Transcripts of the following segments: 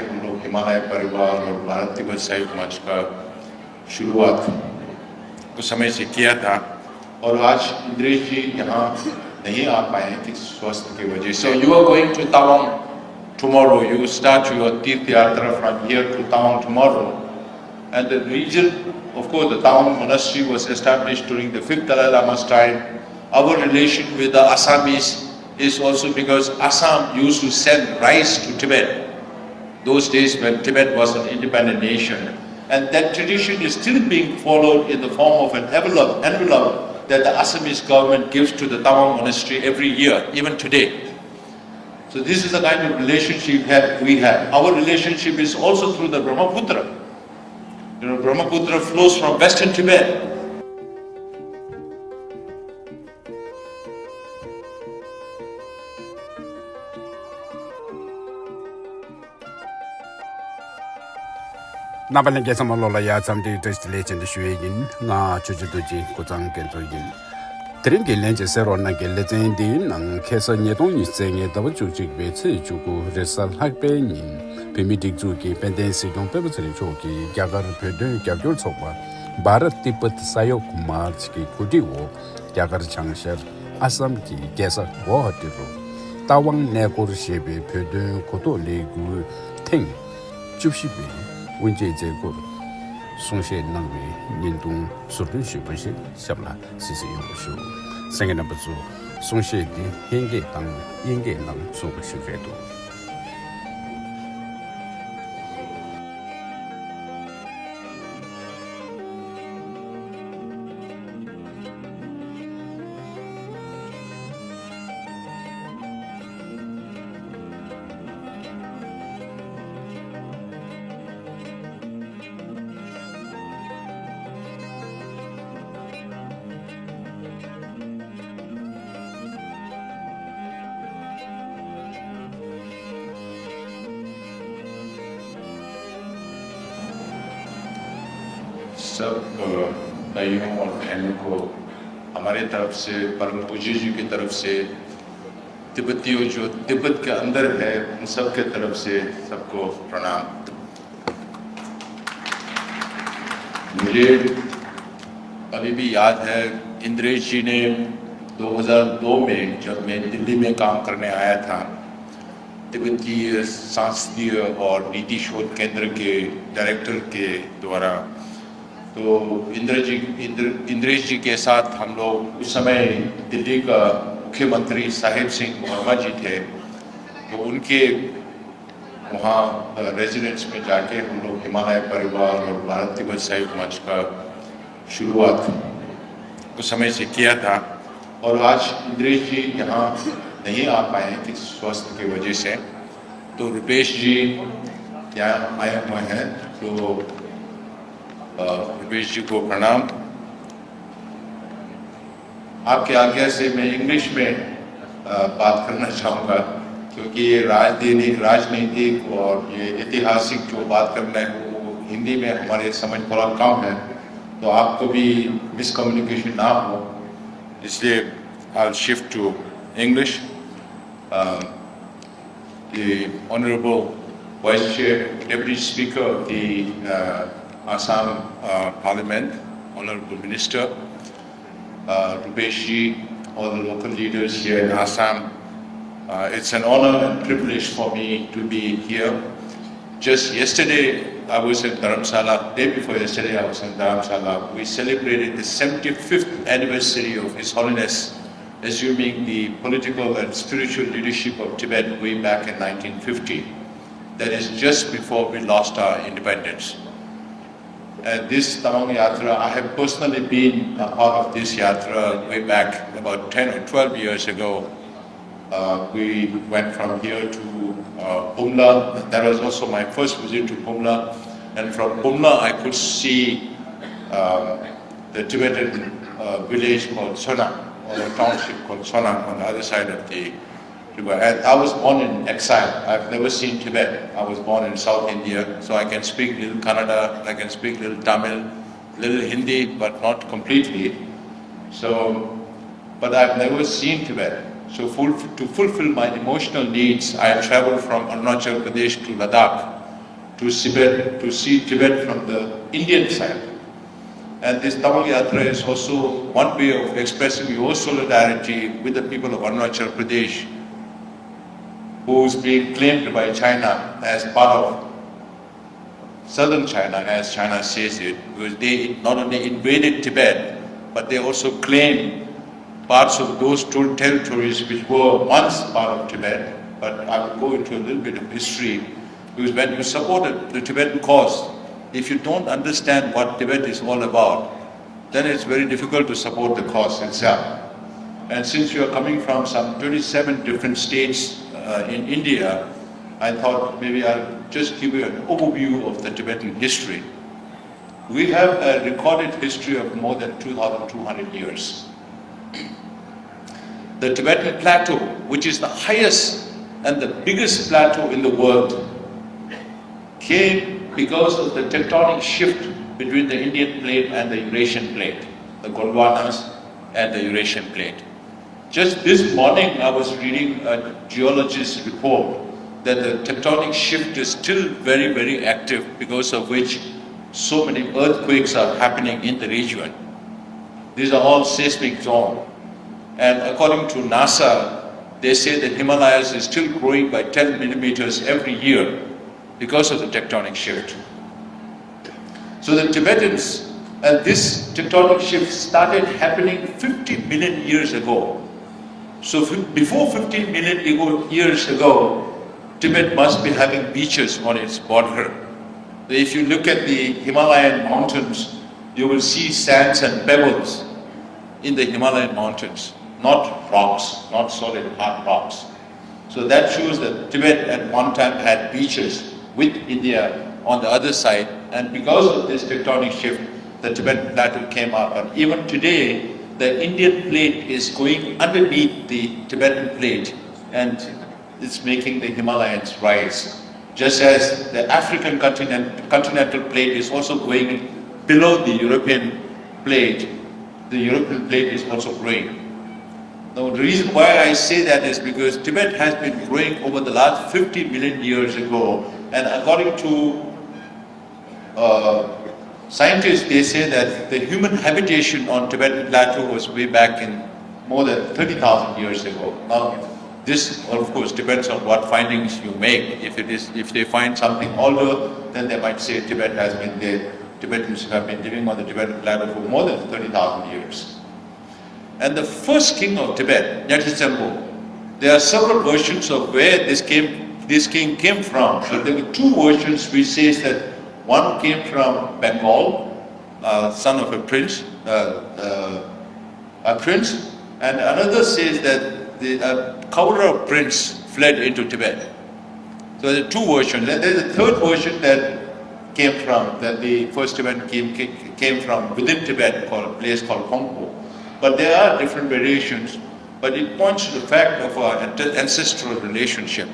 हम लोग हिमालय परिवार और भारत तिब्बत सहयोग मंच का शुरुआत कुछ समय से किया था और आज इंद्रेश जी यहाँ नहीं आ पाए थे स्वास्थ्य की वजह से. So you are going to Tawang tomorrow. You start your Tirth Yatra from here to Tawang tomorrow. And the region, of course, the Tawang monastery was established during the 5th Dalai Lama's time. Our relation with the Assamese is also because Assam used to send rice to Tibet. Those days when Tibet was an independent nation. And that tradition is still being followed in the form of an envelope that the Assamese government gives to the Tawang monastery every year, even today. So this is the kind of relationship we have. Our relationship is also through the Brahmaputra. You know, Brahmaputra flows from western Tibet. 나발랭게 사말로라야 잠디 테스트 레전드 슈에긴 나 주주도지 고장 겐토긴 드림게 렌제 세로나게 레전디 난 캐서니동 이생에 더버 주직 베츠 주고 레살 학베니 비미딕 주기 펜덴시 동페브스리 조기 갸가르 페드 갸교 초바 바르트 티베트 사욕 마르치기 구디고 갸가르 창셔 아삼기 게서 워하티로 따왕 네고르시베 페드 고도 레구 탱 줍시베 원제 제고 송셰 능위 인동 소르 슈버시 샤블라 시시 용수 생애나 부주 송셰디 현계 당 인계 능 소그 슈페도 सब भाइयों और बहनों को हमारे तरफ से परम पूज्य जी की तरफ से तिब्बतियों जो तिब्बत के अंदर है उन सब के तरफ से सबको प्रणाम. मुझे अभी भी याद है इंद्रेश जी ने 2002 में जब मैं दिल्ली में काम करने आया था तिब्बतीय सांस्कृतिक और नीति शोध केंद्र के डायरेक्टर के द्वारा, तो इंद्रेश जी के साथ हम लोग उस समय दिल्ली का मुख्यमंत्री साहिब सिंह वर्मा जी थे, तो उनके वहाँ रेजिडेंस में जाके हम लोग हिमालय परिवार और भारत तिब्बत सहयोग मंच का शुरुआत कुछ समय से किया था और आज इंद्रेश जी यहाँ नहीं आ पाए थे स्वास्थ्य की वजह से. तो रुपेश जी यहाँ आए हुए हैं, तो रुपेश जी को प्रणाम. आपके आज्ञा से मैं इंग्लिश में बात करना चाहूँगा क्योंकि ये राजनीतिक और ये ऐतिहासिक जो बात करना है वो हिंदी में हमारे समझ थोड़ा कम है, तो आपको भी मिसकम्युनिकेशन ना हो, इसलिए I'll shift to English. The Honorable Vice Chair, Deputy Speaker of the Assam Parliament, Honorable Minister, Rupesh ji, all the local leaders here in Assam. It's an honor and privilege for me to be here. Just yesterday, I was in Dharamsala. Day before yesterday, I was in Dharamsala. We celebrated the 75th anniversary of His Holiness assuming the political and spiritual leadership of Tibet way back in 1950. That is just before we lost our independence. And this Tawang Yatra, I have personally been a part of this Yatra way back about 10 or 12 years ago. We went from here to Bumla. That was also my first visit to Bumla. And from Bumla, I could see the Tibetan village called Sona, or a township called Sona on the other side of the river. And I was born in exile. I've never seen Tibet. I was born in South India, so I can speak little Kannada, I can speak little Tamil, little Hindi, but not completely. So, but I've never seen Tibet. So to fulfill my emotional needs, I have traveled from Arunachal Pradesh to Ladakh. to see Tibet from the Indian side. And this Tamil Yatra is also one way of expressing your solidarity with the people of Arunachal Pradesh, who's being claimed by China as part of southern China, as China says it, because they not only invaded Tibet, but they also claim parts of those two territories which were once part of Tibet. But I will go into a little bit of history, because when you support the Tibetan cause, if you don't understand what Tibet is all about, then it's very difficult to support the cause itself. And since you are coming from some 27 different states in India, I thought maybe I'll just give you an overview of the Tibetan history. We have a recorded history of more than 2,200 years. The Tibetan plateau, which is the highest and the biggest plateau in the world, came because of the tectonic shift between the Indian plate and the Eurasian plate, the Gondwanas and the Eurasian plate. Just this morning I was reading a geologist's report that the tectonic shift is still very, very active, because of which so many earthquakes are happening in the region. These are all seismic zones. And according to NASA, they say the Himalayas is still growing by 10 millimeters every year because of the tectonic shift. So the Tibetans, and this tectonic shift started happening 50 million years ago. So before 50 million years ago, Tibet must be having beaches on its border. If you look at the Himalayan mountains, you will see sands and pebbles in the Himalayan mountains, not rocks, not solid hard rocks. So that shows that Tibet at one time had beaches with India on the other side, and because of this tectonic shift, the Tibetan plateau came up. And even today, the Indian plate is going underneath the Tibetan plate, and it's making the Himalayas rise. Just as the African continental plate is also going below the European plate, the European plate is also growing. Now the reason why I say that is because Tibet has been growing over the last 50 million years ago, and according to scientists, they say that the human habitation on Tibetan plateau was way back in more than 30,000 years ago. Now, this, of course, depends on what findings you make. If they find something older, then they might say Tibet has been there. Tibetans have been living on the Tibetan plateau for more than 30,000 years. And the first king of Tibet, Nyatitsembo, there are several versions of where this king came from. So there were two versions which says that one came from Bengal, son of a prince, and another says that the Kaurava prince fled into Tibet. So there are two versions. And there's a third version that the first Tibetan came from within Tibet, called a place called Hongpo. But there are different variations, but it points to the fact of our ancestral relationship.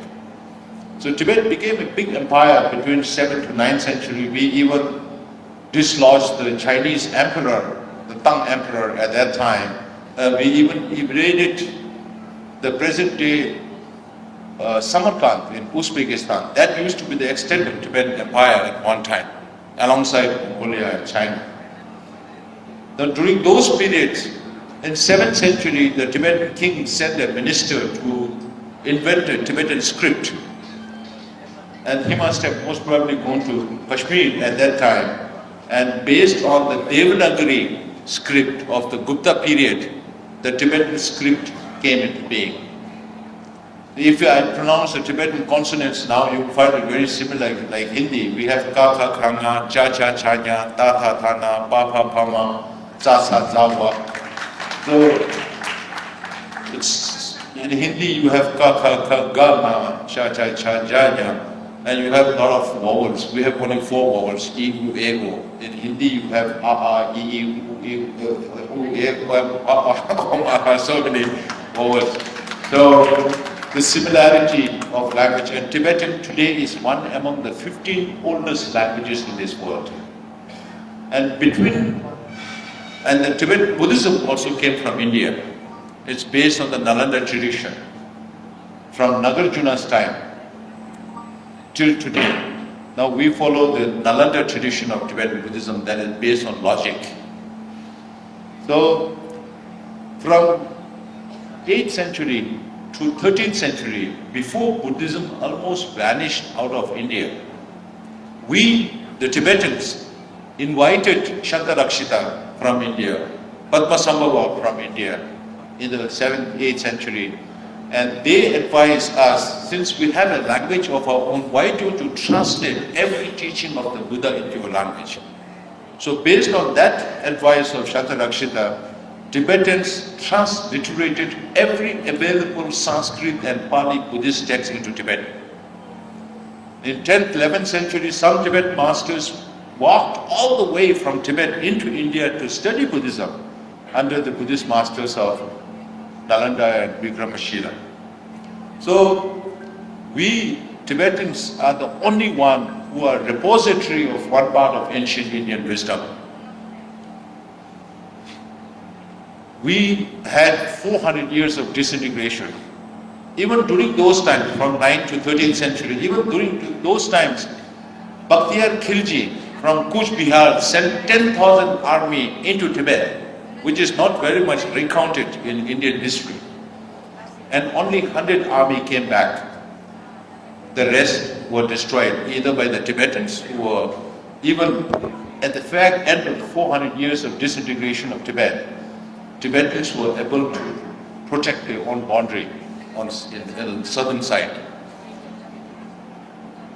So Tibet became a big empire between 7th to 9th century. We even dislodged the Chinese emperor, the Tang emperor at that time. We even invaded the present-day Samarkand in Uzbekistan. That used to be the extent of Tibetan empire at one time, alongside Mongolia and China. Now, during those periods, in 7th century, the Tibetan king sent a minister to invent a Tibetan script. And he must have most probably gone to Kashmir at that time. And based on the Devanagari script of the Gupta period, the Tibetan script came into being. If I pronounce the Tibetan consonants now, you find it very similar like Hindi. We have ka, kha, kranga, cha, cha, chanya, ta, tha, thana, pa, pa, pama, sa, sa, zawa. So, it's, in Hindi you have ka, kha, kha, ga, ma, cha, cha, cha, janya, and you have a lot of vowels. We have only 4 vowels, e, u, e, o. In Hindi you have a, a, e, u, e, o, so many vowels. So, the similarity of language, and Tibetan today is one among the 15 oldest languages in this world. And the Tibetan Buddhism also came from India. It's based on the Nalanda tradition. From Nagarjuna's time till today, Now we follow the Nalanda tradition of Tibetan Buddhism that is based on logic. So from 8th century to 13th century, before Buddhism almost vanished out of India, we, the Tibetans, invited Shankarakshita from India, Padmasambhava from India in the 7th, 8th century. And they advised us, since we have a language of our own, why don't you translate every teaching of the Buddha into your language? So based on that advice of Shankarakshita, Tibetans transliterated every available Sanskrit and Pali Buddhist text into Tibetan. In 10th, 11th century, some Tibetan masters walked all the way from Tibet into India to study Buddhism under the Buddhist masters of Nalanda and Vikramashila. So we Tibetans are the only one who are repository of one part of ancient Indian wisdom. We had 400 years of disintegration. Even during those times, from 9th to 13th century, even during those times, Bakhtiyar Khilji from Kuch Bihar sent 10,000 army into Tibet, which is not very much recounted in Indian history. And only 100 army came back. The rest were destroyed, either by the Tibetans, who were even at the end of the 400 years of disintegration of Tibet, Tibetans were able to protect their own boundary in the southern side.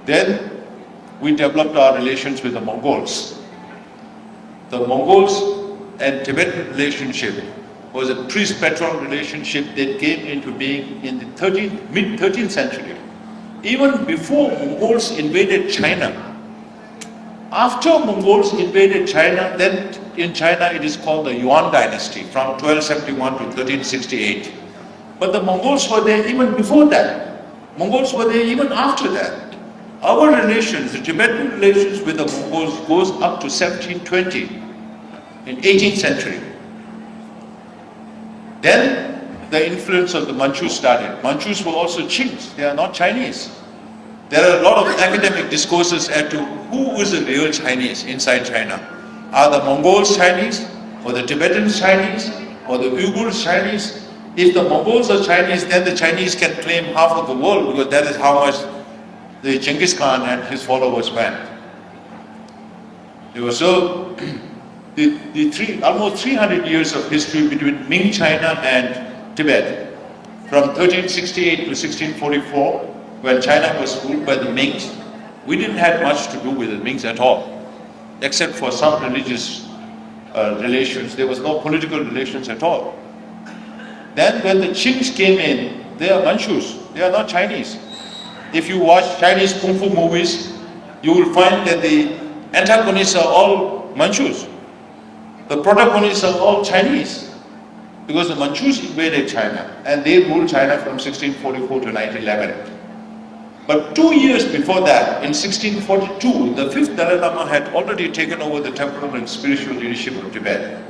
Then we developed our relations with the Mongols. The Mongols and Tibetan relationship was a priest-patron relationship that came into being in the mid-13th century. Even before Mongols invaded China. After Mongols invaded China, then in China it is called the Yuan dynasty from 1271 to 1368. But the Mongols were there even before that. Mongols were there even after that. Our relations, the Tibetan relations with the Mongols goes up to 1720 in 18th century. Then the influence of the Manchus started. Manchus were also Qings, they are not Chinese. There are a lot of academic discourses as to who is the real Chinese inside China. Are the Mongols Chinese, or the Tibetans Chinese, or the Uyghurs Chinese? If the Mongols are Chinese, then the Chinese can claim half of the world, because that is how much the Genghis Khan and his followers went. So, almost 300 years of history between Ming China and Tibet, from 1368 to 1644, when China was ruled by the Mings. We didn't have much to do with the Mings at all, except for some religious relations. There was no political relations at all. Then when the Qings came in, they are Manchus, they are not Chinese. If you watch Chinese Kung Fu movies, you will find that the antagonists are all Manchus. The protagonists are all Chinese, because the Manchus invaded China and they ruled China from 1644 to 1911. But 2 years before that, in 1642, the 5th Dalai Lama had already taken over the temporal and spiritual leadership of Tibet.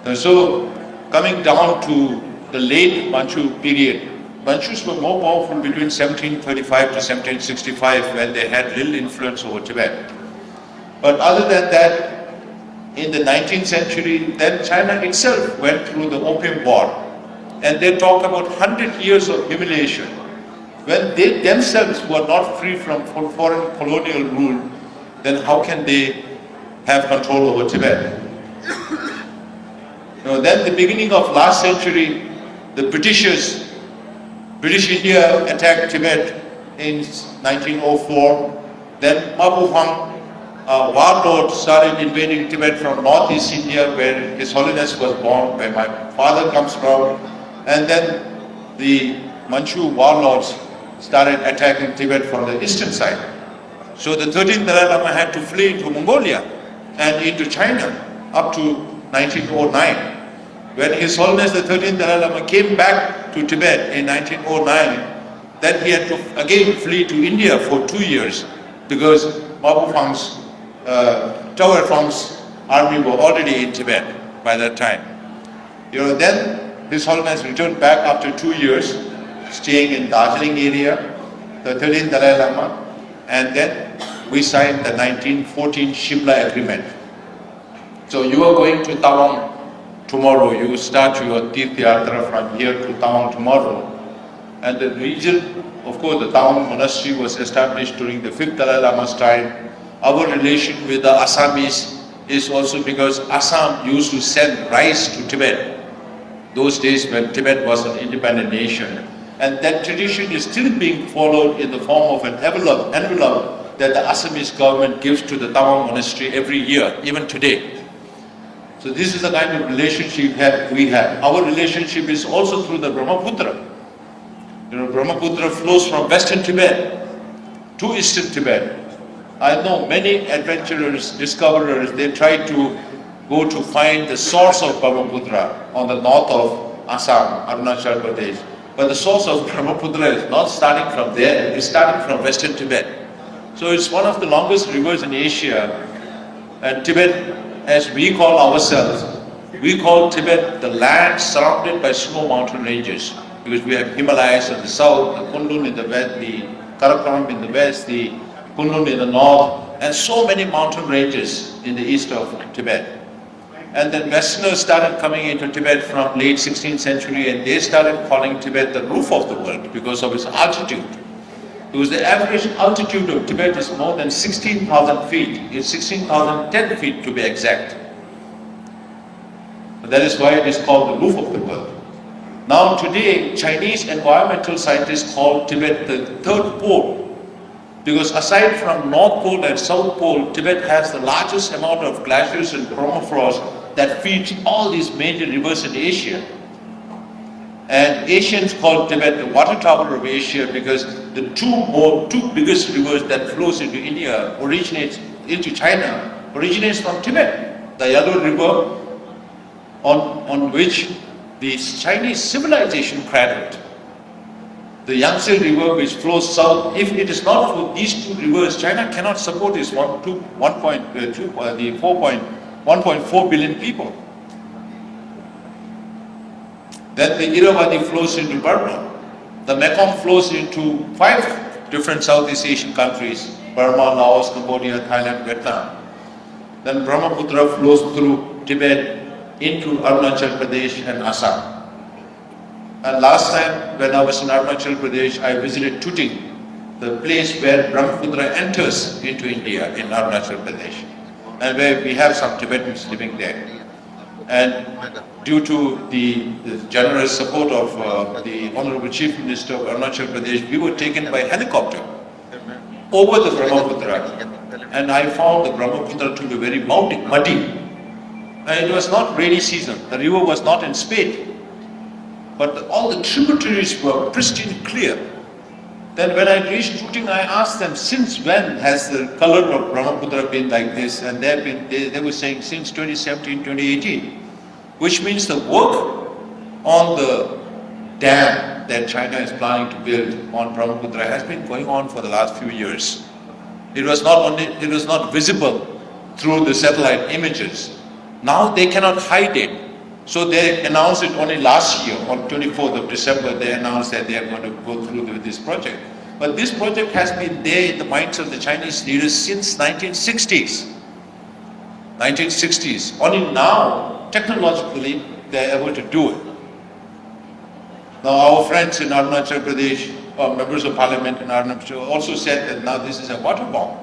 And so, coming down to the late Manchu period, Manchus were more powerful between 1735 to 1765, when they had little influence over Tibet. But other than that, in the 19th century, then China itself went through the Opium War. And they talk about 100 years of humiliation. When they themselves were not free from foreign colonial rule, then how can they have control over Tibet? Then the beginning of last century, the British India attacked Tibet in 1904. Then Mabu Huang, warlord, started invading Tibet from northeast India, where His Holiness was born, where my father comes from. And then the Manchu warlords started attacking Tibet from the eastern side. So the 13th Dalai Lama had to flee into Mongolia and into China up to 1909. When His Holiness the 13th Dalai Lama came back to Tibet in 1909, then he had to again flee to India for 2 years, because Mabu Fang's, Tower Fang's army were already in Tibet by that time. Then His Holiness returned back after 2 years, staying in Darjeeling area, the 13th Dalai Lama. And then we signed the 1914 Shimla Agreement. So you are going to Tawang tomorrow. You start your Tirth Yatra from here to Tawang tomorrow. And the region, of course, the Tawang monastery was established during the 5th Dalai Lama's time. Our relation with the Assamese is also because Assam used to send rice to Tibet. Those days when Tibet was an independent nation. And that tradition is still being followed in the form of an envelope that the Assamese government gives to the Tawang monastery every year, even today. So this is the kind of relationship we have. Our relationship is also through the Brahmaputra. Brahmaputra flows from western Tibet to eastern Tibet. I know many adventurers, discoverers, they try to go to find the source of Brahmaputra on the north of Assam, Arunachal Pradesh. But the source of Brahmaputra is not starting from there, it's starting from western Tibet. So it's one of the longest rivers in Asia. And Tibet, as we call ourselves, we call Tibet the land surrounded by snow mountain ranges. Because we have Himalayas in the south, the Kunlun in the west, the Karakoram in the west, the Kunlun in the north, and so many mountain ranges in the east of Tibet. And then Westerners started coming into Tibet from late 16th century, and they started calling Tibet the roof of the world because of its altitude. Because the average altitude of Tibet is more than 16,000 feet. It's 16,010 feet to be exact. That is why it is called the roof of the world. Now today, Chinese environmental scientists call Tibet the third pole. Because aside from North Pole and South Pole, Tibet has the largest amount of glaciers and permafrost that feeds all these major rivers in Asia. And Asians call Tibet the water tower of Asia because the two biggest rivers that flows into India into China originates from Tibet. The Yellow River, on which the Chinese civilization cradled. The Yangtze River, which flows south, if it is not for these two rivers, China cannot support its 1.4 billion people. Then the Irrawaddy flows into Burma. The Mekong flows into 5 different Southeast Asian countries: Burma, Laos, Cambodia, Thailand, Vietnam. Then Brahmaputra flows through Tibet into Arunachal Pradesh and Assam. And last time when I was in Arunachal Pradesh, I visited Tuting, the place where Brahmaputra enters into India in Arunachal Pradesh, and where we have some Tibetans living there. And due to the generous support of the Honorable Chief Minister of Arunachal Pradesh, we were taken by helicopter over the Brahmaputra, and I found the Brahmaputra to be very muddy. And it was not rainy season, the river was not in spate. But all the tributaries were pristine clear. Then when I reached Tuting, I asked them, since when has the color of Brahmaputra been like this? And they were saying since 2017, 2018. Which means the work on the dam that China is planning to build on Brahmaputra has been going on for the last few years. It was not visible through the satellite images. Now they cannot hide it. So they announced it only last year, on 24th of December, they announced that they are going to go through with this project. But this project has been there in the minds of the Chinese leaders since 1960s. 1960s. Only now, technologically, they are able to do it. Now our friends in Arunachal Pradesh, or members of parliament in Arunachal, also said that now this is a water bomb.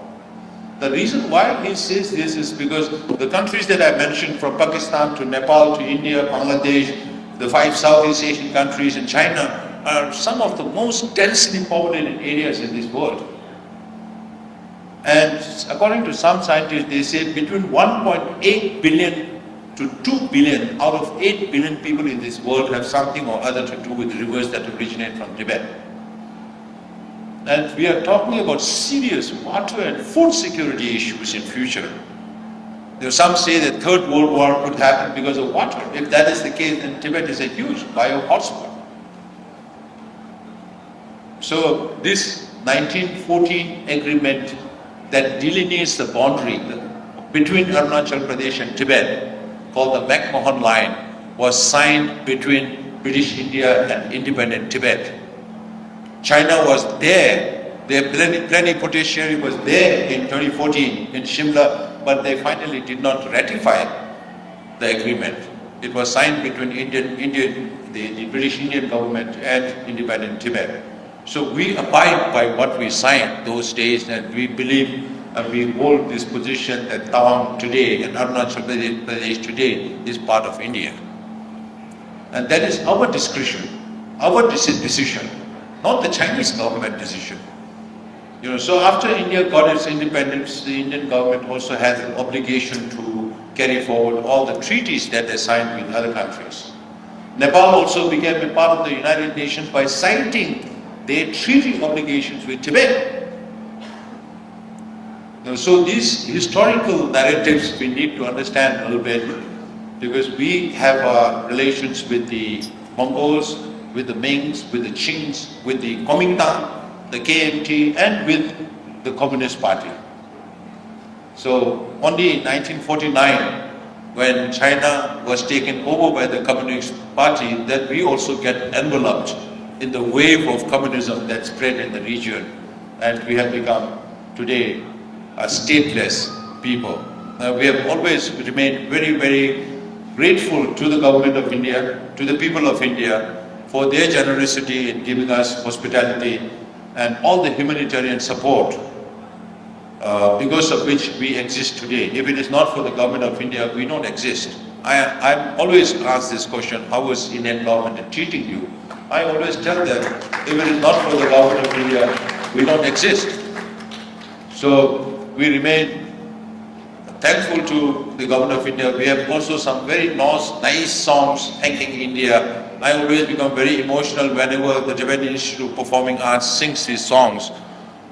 The reason why he says this is because the countries that I mentioned, from Pakistan to Nepal to India, Bangladesh, the 5 Southeast Asian countries and China, are some of the most densely populated areas in this world. And according to some scientists, they say between 1.8 billion to 2 billion out of 8 billion people in this world have something or other to do with rivers that originate from Tibet. And we are talking about serious water and food security issues in future. Some say that Third World War could happen because of water. If that is the case, then Tibet is a huge bio hotspot. So this 1914 agreement that delineates the boundary between Arunachal Pradesh and Tibet, called the McMahon Line, was signed between British India and independent Tibet. China was there Their plenipotentiary was there in 2014 in Shimla, but they finally did not ratify the agreement. It was signed between the British Indian government and independent Tibet. So we abide by what we signed those days, and we believe and we hold this position that Tawang today and Arunachal Pradesh today is part of India. And that is our discretion, our decision, not the Chinese government decision. So after India got its independence, the Indian government also has an obligation to carry forward all the treaties that they signed with other countries. Nepal also became a part of the United Nations by citing their treaty obligations with Tibet. So these historical narratives we need to understand a little bit, because we have relations with the Mongols, with the Mings, with the Qings, with the Kuomintang, the KMT, and with the Communist Party. So only in 1949, when China was taken over by the Communist Party, that we also get enveloped in the wave of communism that spread in the region, and we have become today a stateless people. We have always remained very, very grateful to the government of India, to the people of India, for their generosity in giving us hospitality and all the humanitarian support because of which we exist today. If it is not for the government of India, we don't exist. I'm always asked this question, how is Indian government treating you? I always tell them, if it is not for the government of India, we don't exist. So we remain thankful to the government of India. We have also some very nice songs thanking India. I always become very emotional whenever the Tibetan Institute of Performing Arts sings these songs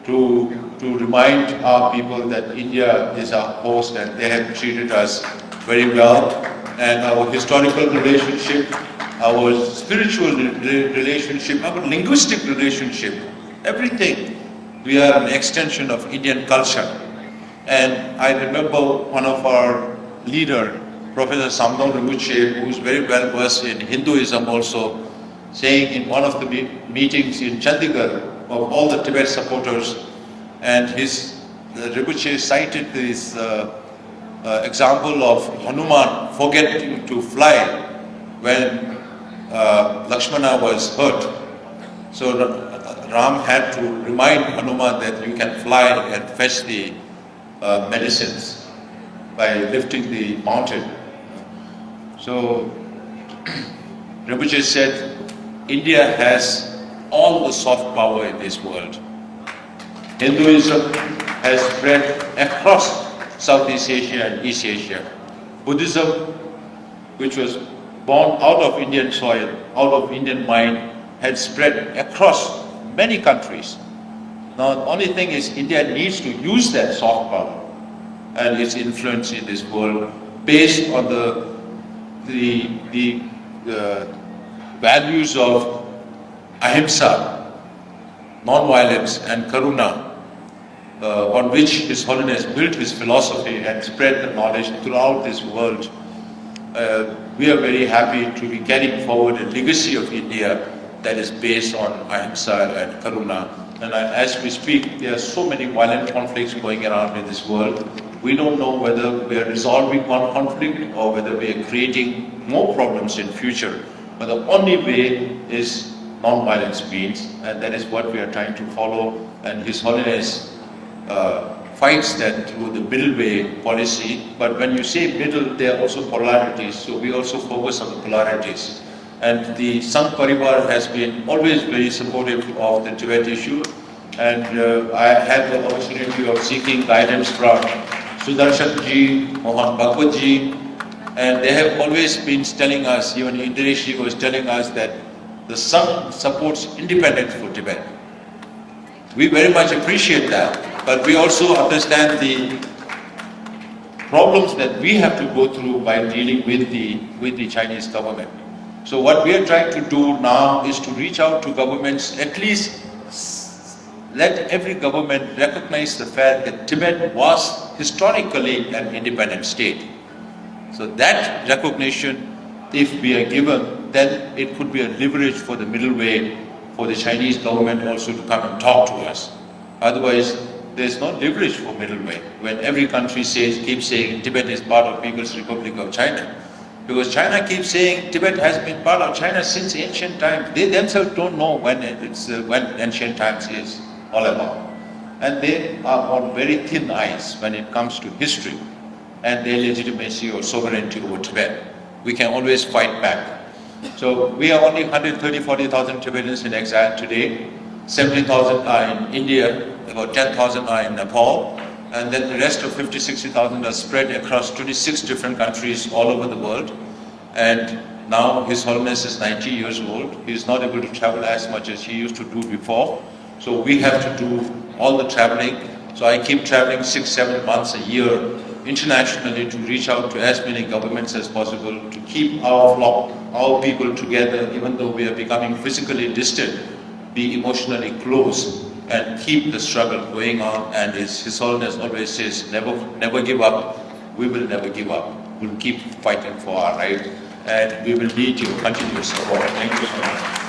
to remind our people that India is our host and they have treated us very well. And our historical relationship, our spiritual relationship, our linguistic relationship, everything, we are an extension of Indian culture. And I remember one of our leader, Professor Samdong Rinpoche, who is very well versed in Hinduism also, saying in one of the meetings in Chandigarh of all the Tibet supporters, and Rinpoche cited this example of Hanuman forgetting to fly when Lakshmana was hurt. So Ram had to remind Hanuman that you can fly and fetch the medicines by lifting the mountain. So Rinpoche said, India has all the soft power in this world. Hinduism has spread across Southeast Asia and East Asia. Buddhism, which was born out of Indian soil, out of Indian mind, had spread across many countries. Now the only thing is India needs to use that soft power and its influence in this world based on the values of ahimsa, non-violence, and karuna, on which His Holiness built his philosophy and spread the knowledge throughout this world. We are very happy to be carrying forward a legacy of India that is based on ahimsa and karuna. And as we speak, there are so many violent conflicts going around in this world. We don't know whether we are resolving one conflict or whether we are creating more problems in future. But the only way is non-violence means, and that is what we are trying to follow. And His Holiness fights that through the middle way policy. But when you say middle, there are also polarities. So we also focus on the polarities. And the Sangh Parivar has been always very supportive of the Tibet issue. And I had the opportunity of seeking guidance from Sudarshan ji, Mohan Bhagwat ji, and they have always been telling us, even Indiresh ji was telling us that the Sangh supports independence for Tibet. We very much appreciate that, but we also understand the problems that we have to go through by dealing with the Chinese government. So what we are trying to do now is to reach out to governments, at least let every government recognize the fact that Tibet was historically an independent state. So that recognition, if we are given, then it could be a leverage for the middle way for the Chinese government also to come and talk to us. Otherwise, there's no leverage for middle way. When every country keeps saying Tibet is part of People's Republic of China, because China keeps saying Tibet has been part of China since ancient times. They themselves don't know when ancient times is all about. And they are on very thin ice when it comes to history and their legitimacy or sovereignty over Tibet. We can always fight back. So we are only 40,000 Tibetans in exile today. 70,000 are in India, about 10,000 are in Nepal, and then the rest of 60,000 are spread across 26 different countries all over the world. And now His Holiness is 90 years old. He is not able to travel as much as he used to do before. So we have to do all the traveling. So I keep traveling 6-7 months a year internationally to reach out to as many governments as possible to keep our flock, our people together, even though we are becoming physically distant, be emotionally close and keep the struggle going on. And His Holiness always says, never give up. We will never give up. We'll keep fighting for our right, and we will need your continuous support. Thank you so much.